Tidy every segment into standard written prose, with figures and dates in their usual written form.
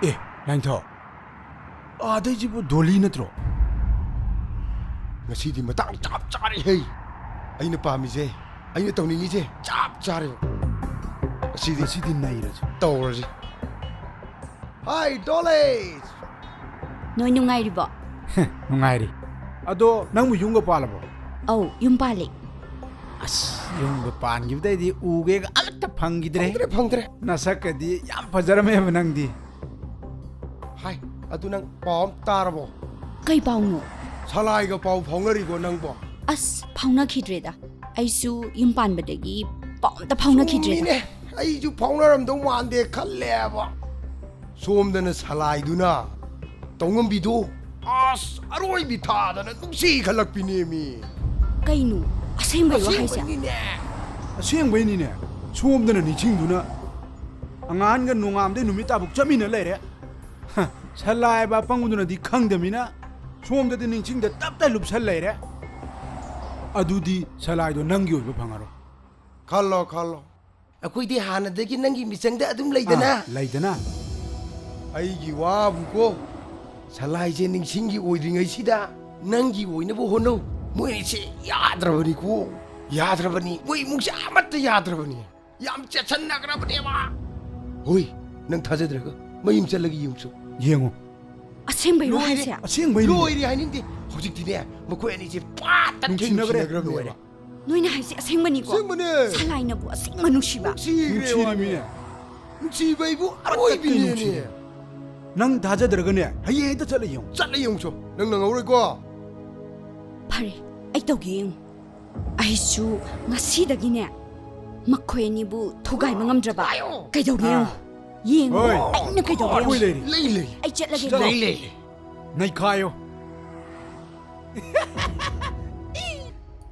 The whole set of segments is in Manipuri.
에, 랑터. 아대지부 돌리 너트로. ngasi di matang cap cari hei aina pahami je aina tawningi je cap cari ngasi di 나이라지. tawraji hi dolly Noi nungairibo. nungairi. Ado nangmu yunga palabo. Au, yum pali. As yunga pangibdai uge가 아무타 팡기드레. phangdre 나사까디 얌 파자라메 낭디. hi adu nang pom tarabo Kai paunu. salai ga pau phongari go nang bo As pauna khidreda. Aisu yum pan badagi pom ta pauna khidreda. mine ai ju phongnaram do mande khalle ba somdana salai duna tongam bidu as aroi bi tha dana nungsi khalak pini mi Kainu. Asem bayo haisa. asengbaiनिने सोमदना निचिंदुना anganga nungamde numita buk chamina leire salai ba panguduna di khangdamina somda di ningchingda tapta lupsal leire adudi salai do nangi oiba phangaro khallo khallo akoidi hanadagi nangi michangda adum leidana laidana aigi wabu ko salai je ningsingi oidringai sida nangi oina bo hono moi se yadrabani ko yadrabani moi mungsa amatta yadrabani yam chesan nagrabani ba hoi nang thajadraga mayim chalagi yumsu yengo Asem bayo haisa. asengbaiनि loiri hainindi hojik dine makoi ani je patan Nungsinagre. Noina haisa asem bani ko. Asengmane. Salai na bu asem manushiba. nuchirimiने nungsi baibu aroi bini ni nang dajadragane hayeda chala yong chatla yumsu nang nangauroi ko Pare. Ai tawgi. Aisu ngasidagine. Makhoi ni bu thogai mangamdraba. Kai tawgi. Yeng. Oi. Aina kai Koi tawgi. leiri lei lei Ai chetlage. Lei lei. nai khayo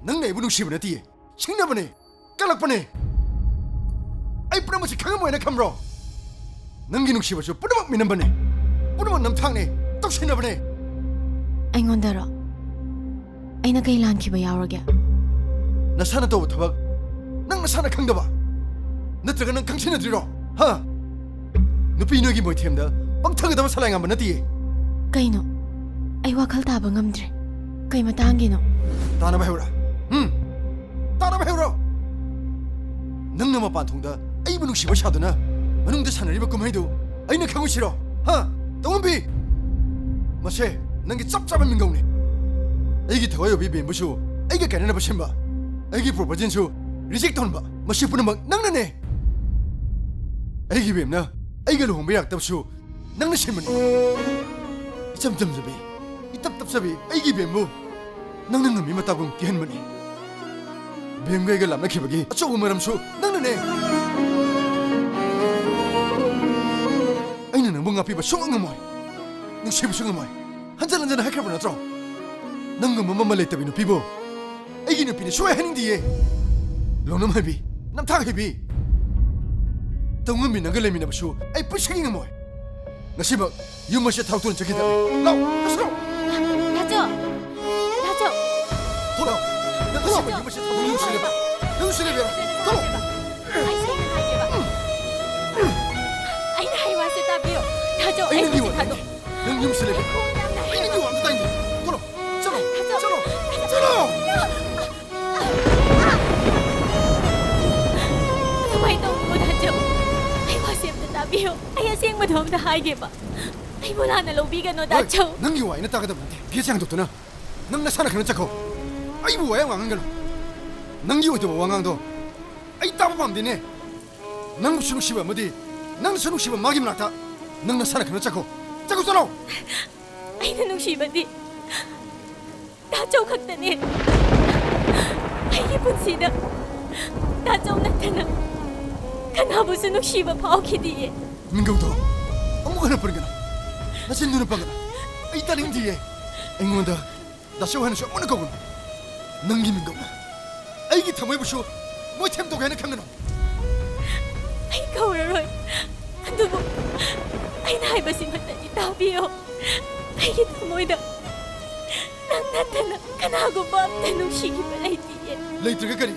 nang nei bu nungsi bana ti singna bane kalak bane ai pura masi khang moina khamro nangi nungsi basu pura minam bane pura nam thang ne tok sina bane ꯑꯩꯉꯣꯟꯗꯔꯣ ꯑꯩꯅ ꯀꯩ ꯂꯥꯟꯈꯤꯕ ꯌꯥꯎꯔꯒꯦ nasana to thabak nang nasana khangdaba natraga nang khangsina driro ha nupi nogi moi themda pangthang da salai ngam nati ꯀꯩꯅꯣ ꯑꯩ ꯋꯥꯈꯜ ꯇꯥꯕ ꯉꯝꯗ꯭ꯔꯦ ꯀꯩ ꯃꯇꯥꯡꯒꯤꯅꯣ tana ba heura tana ba heura nang nama panthongda ai bu nungsi ba saduna manungda sanariba kumhaidu aina khangu siro ha tongbi mase nangi chap chap mingongni aigi thawai obi bembusu aiga kanana ba simba aigi proposal su reject tonba masi punamak nangna ne aigi bemna aiga lohongba yak tabsu nangna simani cham cham jabi itap tap sabi aigi bembu nangna ngami matagum kihanmani bemga aiga lamna khibagi acho maramsu nangna ne aina nang bunga piba songamoy nang sibu songamoy hanjal hanjal hakraba natro nang mama leitabi no pibo aigi no pini soy haning diye lonam habi nam thak habi tongami nang lemi na basu ai pushing ngamoy nasiba yuma se thawtun chakida law asro 다져. 다져. 돌아 nasiba yuma se thawtun yusile ba 돌아 Aina hai wase tabiyo. Dajo. aina ni wa nang yusile ba aina ni wa amtai 돌아 chalo chalo chalo Why don't mo dajo? Ai wase tabiyo. Ai aseng mo dom da haige ba. Ai wala na lobigan no dajo. nang yuwa ina tagada bunte piachang dotuna nang nasana khana chakho ai bu waya wangang galo nang yuwa do wangang do ai tabu pamdine nang sunu shiba modi nang sunu shiba magim nakta nang nasana khana chakho chakho chalo Aina nungshibadi. Dajo khaktani. Ai punsida. Dajo natana. Kanabusu nungshiba paokhidiye. mingau do amu kana pergana nasil nuna pagana ai taring diye engonda dasho hana sho mana kogun nangi mingau ai gi thamai busu moi them to gana khangana Ai kauraroi. Adubu. Ai nai basi matani tabiyo. Ai thamoida. Nang natana kanago ba tanungshigi balai diye. leitraga kari